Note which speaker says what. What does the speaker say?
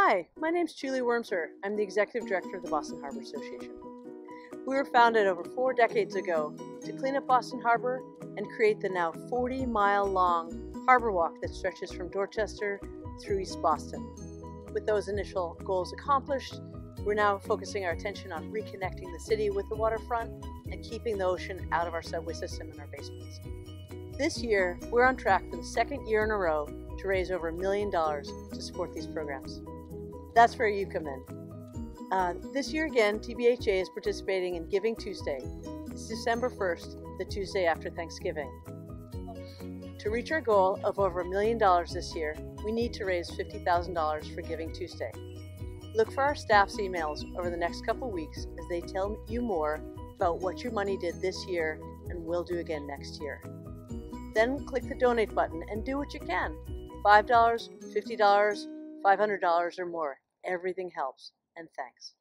Speaker 1: Hi, my name's Julie Wormser. I'm the Executive Director of the Boston Harbor Association. We were founded over 4 decades ago to clean up Boston Harbor and create the now 40-mile-long Harbor Walk that stretches from Dorchester through East Boston. With those initial goals accomplished, we're now focusing our attention on reconnecting the city with the waterfront and keeping the ocean out of our subway system and our basements. This year, we're on track for the second year in a row to raise over $1 million to support these programs. That's where you come in. This year again, TBHA is participating in Giving Tuesday. It's December 1st, the Tuesday after Thanksgiving. To reach our goal of over $1 million this year, we need to raise $50,000 for Giving Tuesday. Look for our staff's emails over the next couple weeks as they tell you more about what your money did this year and will do again next year. Then click the donate button and do what you can. $5, $50, $500 or more. Everything helps. And thanks.